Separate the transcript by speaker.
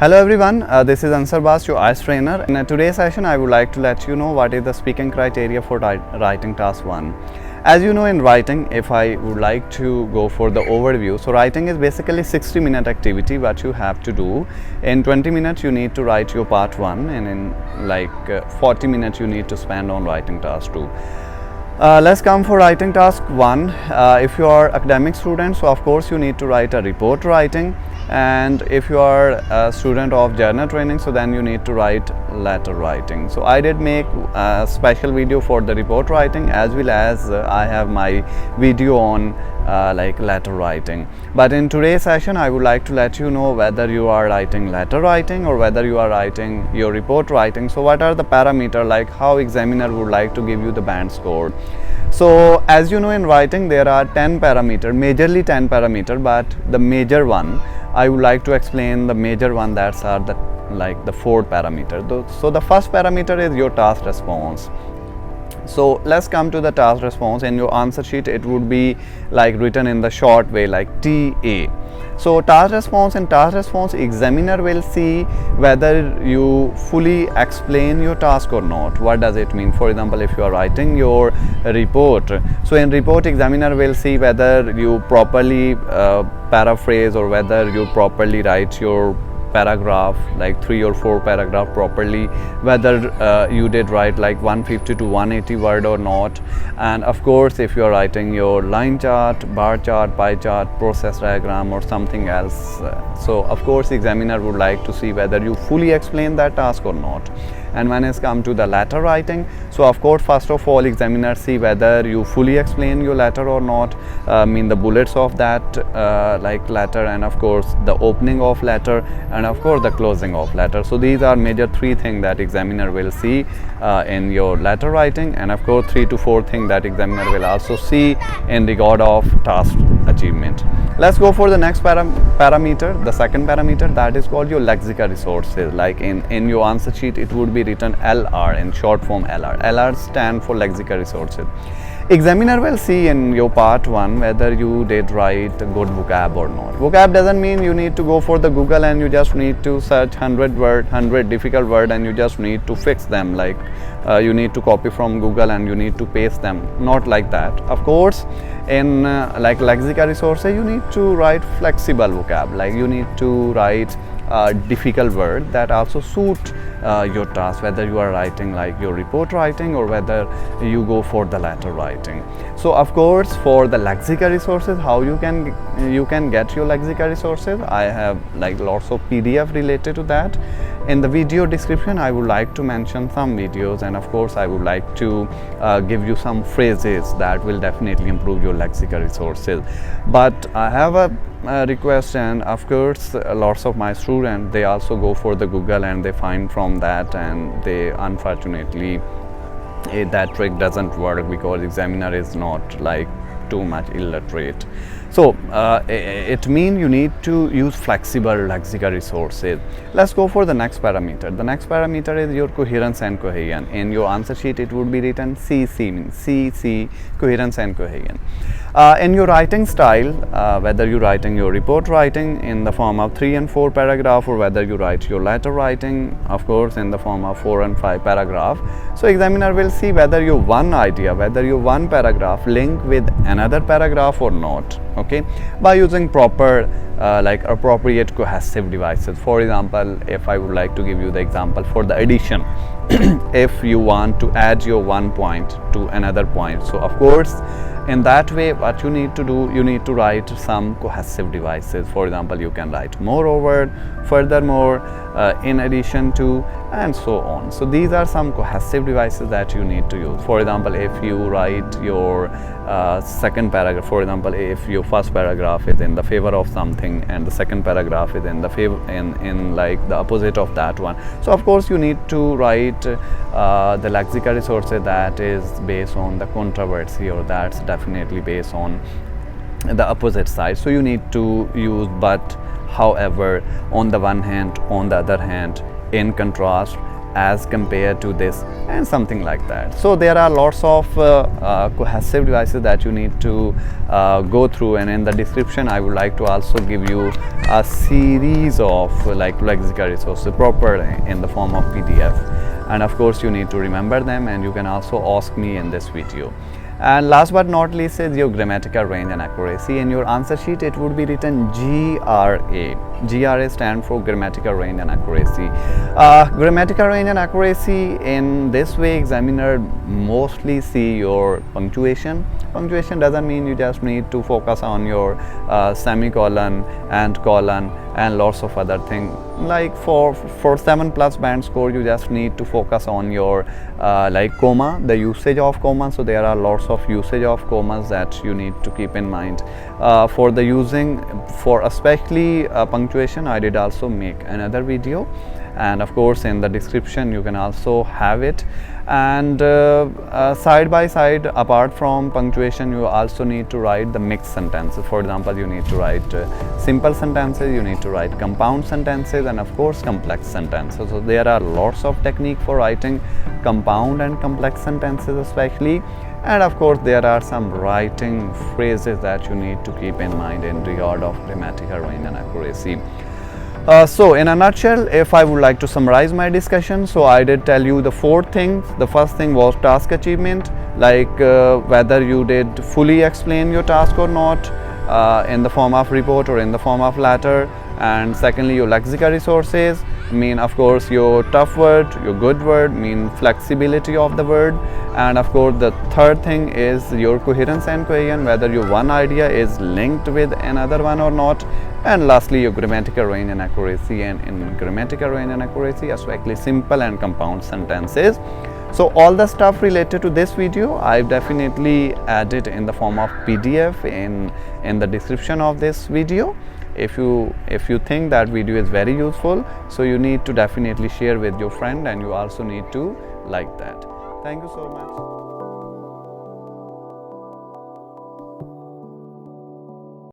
Speaker 1: Hello everyone, this is Ansar Baloch, your IELTS trainer. In today's session, I would like to let you know what is the speaking criteria for writing task 1. As you know, in writing, if I would like to go for the overview, so writing is basically 60-minute activity what you have to do. In 20 minutes you need to write your part 1, and in 40 minutes you need to spend on writing task 2. Let's come for writing task 1. If you are academic student, so of course you need to write a report writing, and if you are a student of journal training, so then you need to write letter writing. So I did make a special video for the report writing, as well as I have my video on letter writing. But in today's session I would like to let you know whether you are writing letter writing or whether you are writing your report writing. So what are the parameters, like how examiner would like to give you the band score. So as you know, in writing there are 10 parameters, majorly 10 parameters, but the major one I would like to explain the major one, that's are the 4 parameters. So the first parameter is your task response. So let's come to the task response. In your answer sheet it would be written in the short way like TA. So task response, in task response examiner will see whether you fully explain your task or not. What does it mean? For example, if you are writing your report, so in report examiner will see whether you properly paraphrase or whether you properly write your paragraph, like 3 or 4 paragraph properly, whether you did write 150 to 180 word or not. And of course if you are writing your line chart, bar chart, pie chart, process diagram or something else, so of course examiner would like to see whether you fully explain that task or not. And when it's come to the letter writing, so of course first of all examiner see whether you fully explain your letter or not, mean the bullets of that letter, and of course the opening of letter, and of course the closing of letter. So these are major 3 things that examiner will see in your letter writing, and of course 3 to 4 things that examiner will also see in regard of task achievement. Let's go for the next parameter, the second parameter, that is called your lexical resources. Like in your answer sheet it would be written LR, in short form LR. LR stand for lexical resources. Examiner will see in your part 1 whether you did write good vocab or not. Vocab doesn't mean you need to go for the Google and you just need to search 100 difficult word and you just need to fix them, you need to copy from Google and you need to paste them. Not like that. Of course in lexical resources you need to write flexible vocab, you need to write difficult word that also suit your task, whether you are writing your report writing or whether you go for the letter writing. So of course for the lexical resources, how you can get your lexical resources, I have lots of PDF related to that. In the video description I would like to mention some videos, and of course I would like to give you some phrases that will definitely improve your lexical resources. But I have a request, and of course lots of my students, they also go for the Google and they find from that, and they unfortunately that trick doesn't work because examiner is not too much illiterate. So it means you need to use flexible lexical resources. Let's go for the next parameter. The next parameter is your coherence and cohesion. In your answer sheet it would be written CC, means CC, coherence and cohesion. In your writing style, whether you're writing your report writing in the form of 3 and 4 paragraph, or whether you write your letter writing of course in the form of 4 and 5 paragraph, so examiner will see whether your one idea, whether your one paragraph link with another paragraph or not, okay, by using proper appropriate cohesive devices. For example, if I would like to give you the example for the addition, if you want to add your one point to another point, so of course in that way what you need to do, you need to write some cohesive devices. For example, you can write moreover, furthermore, in addition to, and so on. So these are some cohesive devices that you need to use. For example, if you write your second paragraph, for example, if your first paragraph is in the favor of something and the second paragraph is in the favor in the opposite of that one, so of course you need to write the lexical resources that is based on the controversy, or that's definitely based on the opposite side. So you need to use but, however, on the one hand, on the other hand, in contrast, as compared to this, and something like that. So there are lots of cohesive devices that you need to go through, and in the description I would like to also give you a series of like Lexa Resources proper in the form of PDF, and of course you need to remember them, and you can also ask me in this video. And last but not least is your grammatical range and accuracy. In your answer sheet it would be written GRA. GRA stand for grammatical range and accuracy. Grammatical range and accuracy, in this way examiner mostly see your punctuation. Punctuation doesn't mean you just need to focus on your semicolon and colon and lots of other things. Like for 7+ band score, you just need to focus on your like comma, the usage of comma. So there are lots of usage of commas that you need to keep in mind. For the using, for especially punctuation, I did also make another video, and of course in the description you can also have it. And side by side, apart from punctuation, you also need to write the mixed sentences. For example, you need to write simple sentences, you need to write compound sentences, and of course complex sentences. So there are lots of technique for writing compound and complex sentences especially. And of course there are some writing phrases that you need to keep in mind in regard of grammatical range and accuracy. So in a nutshell, if I would like to summarize my discussion, so I did tell you the 4 things. The first thing was task achievement, like whether you did fully explain your task or not in the form of report or in the form of letter. And secondly, your lexical resources, mean of course your tough word, your good word, mean flexibility of the word. And of course the third thing is your coherence and cohesion, whether your one idea is linked with another one or not. And lastly, your grammatical range and accuracy, and in grammatical range and accuracy, especially simple and compound sentences. So all the stuff related to this video I've definitely added in the form of PDF in the description of this video. If you think that video is very useful, so you need to definitely share with your friend, and you also need to like that. Thank you so much.